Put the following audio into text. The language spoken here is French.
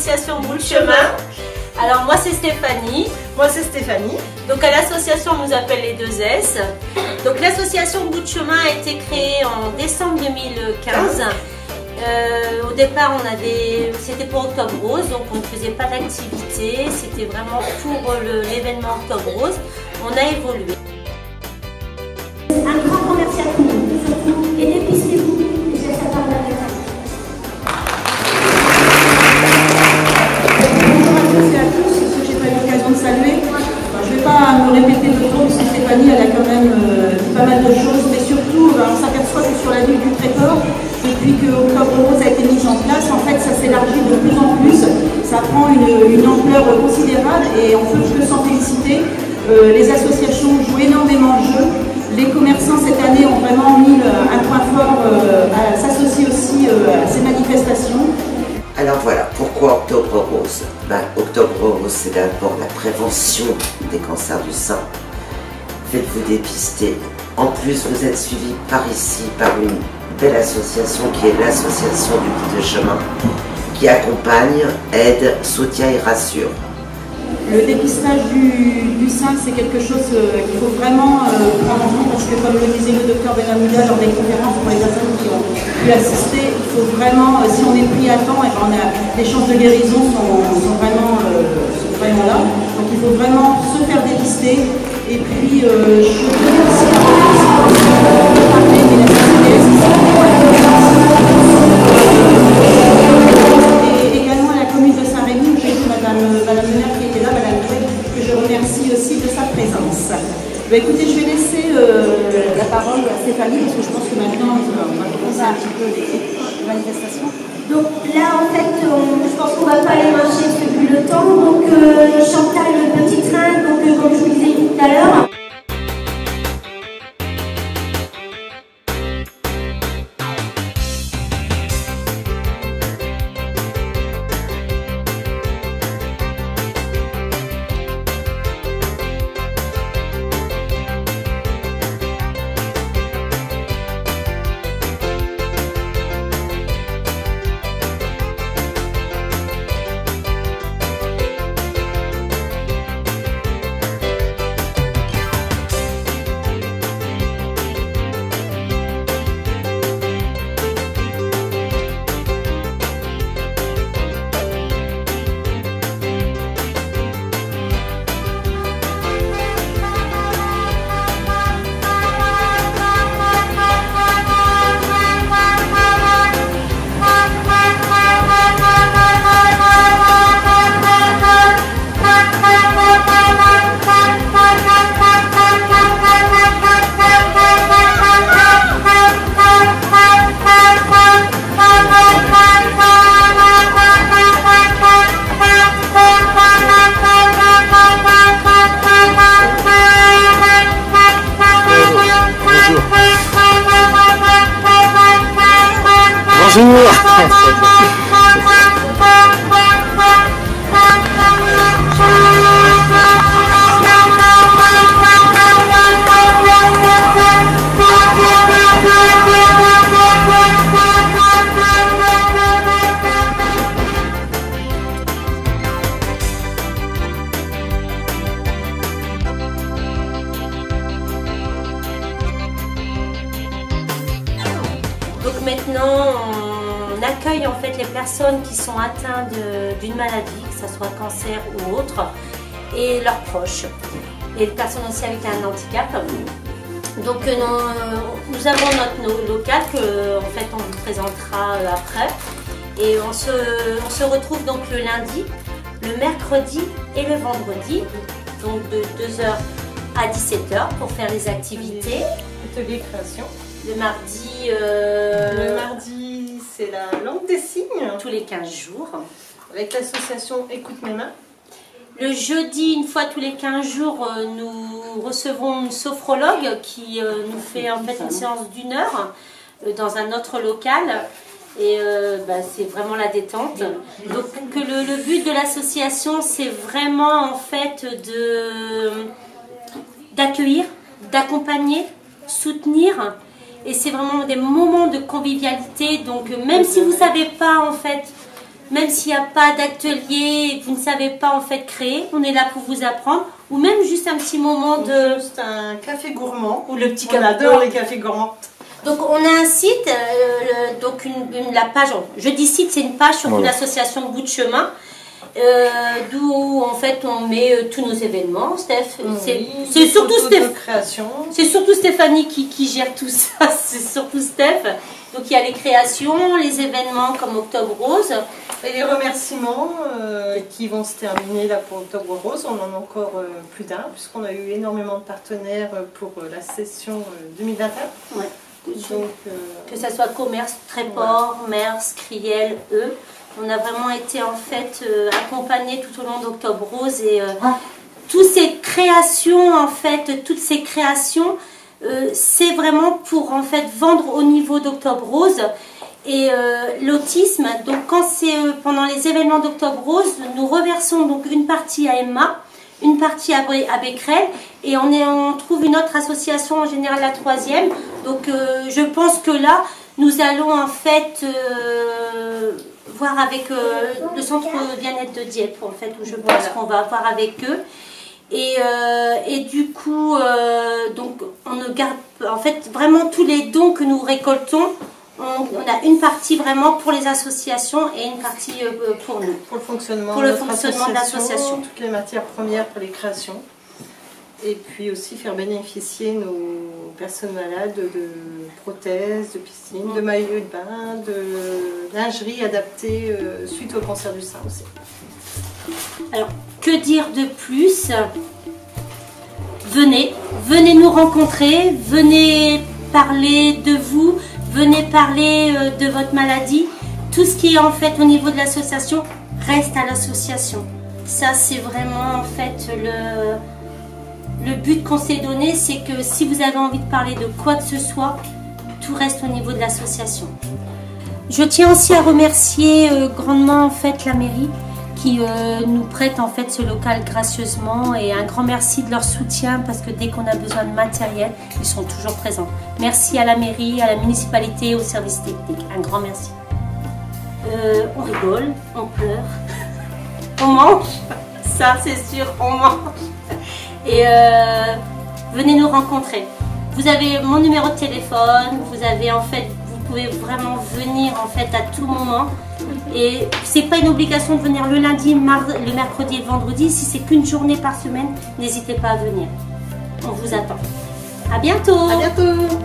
l'association Bout de Chemin. Alors moi c'est Stéphanie. Moi c'est Stéphanie. Donc à l'association on nous appelle les 2 S. Donc l'association Bout de Chemin a été créée en décembre 2015. Au départ c'était pour Octobre Rose, donc on ne faisait pas d'activité, c'était vraiment pour l'événement Octobre Rose. On a évolué. Un grand merci à tous et dépistez-vous, et je laisse la parole à Bonjour à toutes et à tous, ceux que je n'ai pas eu l'occasion de saluer. Je ne vais pas me répéter de trop parce que Stéphanie elle a quand même dit pas mal de choses, mais surtout on s'aperçoit que sur la ville du Tréport, depuis que Octobre Rose a été mise en place, en fait ça s'élargit de plus en plus, ça prend une ampleur considérable et on peut que s'en féliciter. Les associations jouent énormément le jeu. Les commerçants cette année ont vraiment mis un point fort à s'associer aussi à ces manifestations. Alors voilà, pourquoi Octobre Rose? Octobre Rose, c'est d'abord la prévention des cancers du sein. Faites-vous dépister. En plus, vous êtes suivi par ici, par une belle association qui est l'association du Bout de Chemin, qui accompagne, aide, soutient et rassure. Le dépistage du sein, c'est quelque chose qu'il faut vraiment prendre en compte parce que, comme le disait le docteur Benamouda lors des conférences pour les personnes qui ont pu assister, il faut vraiment, si on est pris à temps, les chances de guérison sont vraiment là. Donc il faut vraiment se faire dépister. Et puis, je tenais aussi à remercier et également à la commune de Saint-Rémy, où j'ai vu Madame le maire qui était là, Madame Gouet, que je remercie aussi de sa présence. Écoutez, je vais laisser la parole à Stéphanie, parce que je pense que maintenant, on va commencer un petit peu les manifestations. Donc là, en fait, je pense qu'on ne va pas aller marcher parce que vu le temps. Donc Chantal, le petit train, donc comme je vous disais tout à l'heure. Donc maintenant, on accueille en fait les personnes qui sont atteintes d'une maladie, que ce soit cancer ou autre, et leurs proches, et les personnes aussi avec un handicap. Donc nous avons notre local que en fait on vous présentera après, et on se retrouve donc le lundi, le mercredi et le vendredi, donc de 2h à 17h pour faire les activités. Atelier création. Le mardi, c'est la langue des signes. Tous les 15 jours. Avec l'association Écoute mes mains. Le jeudi, une fois tous les 15 jours, nous recevons une sophrologue qui nous fait en fait une séance d'1 heure dans un autre local. Et c'est vraiment la détente. Donc le but de l'association, c'est vraiment en fait d'accueillir, d'accompagner, soutenir. Et c'est vraiment des moments de convivialité. Donc même si vous ne savez pas en fait Même s'il n'y a pas d'atelier, vous ne savez pas en fait créer, on est là pour vous apprendre. Ou même juste un petit moment de... Juste un café gourmand. Ou le petit café. On adore les cafés gourmands. Donc on a un site, donc la page, je dis site, c'est une page sur l'association Bout de Chemin, d'où en fait on met tous nos événements. Steph, c'est surtout Stéphanie qui gère tout ça, c'est surtout Steph. Donc il y a les créations, les événements comme Octobre Rose. Et les remerciements qui vont se terminer là pour Octobre Rose. On en a encore plus d'un, puisqu'on a eu énormément de partenaires pour la session 2021. Ouais. Donc, que ce soit Commerce, Tréport, Mers, Criel, eux. On a vraiment été en fait accompagnés tout au long d'Octobre Rose et toutes ces créations en fait, c'est vraiment pour en fait vendre au niveau d'Octobre Rose et l'autisme. Donc quand c'est pendant les événements d'Octobre Rose, nous reversons donc une partie à Emma, une partie à Becquerel et on trouve une autre association, en général la 3e. Donc je pense que là, nous allons en fait voir avec le centre bien-être de Dieppe, en fait, où je pense qu'on va voir avec eux. Et du coup, donc on ne garde en fait vraiment tous les dons que nous récoltons. On a une partie vraiment pour les associations et une partie pour nous. Pour le fonctionnement, de l'association. Toutes les matières premières pour les créations. Et puis aussi faire bénéficier nos personnes malades de prothèses, de piscines, de maillots de bain, de lingerie adaptée suite au cancer du sein aussi. Alors, que dire de plus? Venez nous rencontrer, venez parler de vous, venez parler de votre maladie. Tout ce qui est en fait au niveau de l'association reste à l'association. Ça, c'est vraiment en fait le but qu'on s'est donné, c'est que si vous avez envie de parler de quoi que ce soit, tout reste au niveau de l'association. Je tiens aussi à remercier grandement en fait la mairie qui nous prête en fait ce local gracieusement et un grand merci de leur soutien parce que dès qu'on a besoin de matériel, ils sont toujours présents. Merci à la mairie, à la municipalité, au service technique. Un grand merci. On rigole, on pleure, on mange, ça c'est sûr, on mange. Et venez nous rencontrer. Vous avez mon numéro de téléphone, vous avez en fait, vous pouvez vraiment venir en fait à tout moment. Et c'est pas une obligation de venir le lundi, le mercredi et le vendredi. Si c'est qu'une journée par semaine, n'hésitez pas à venir. On vous attend. À bientôt. À bientôt.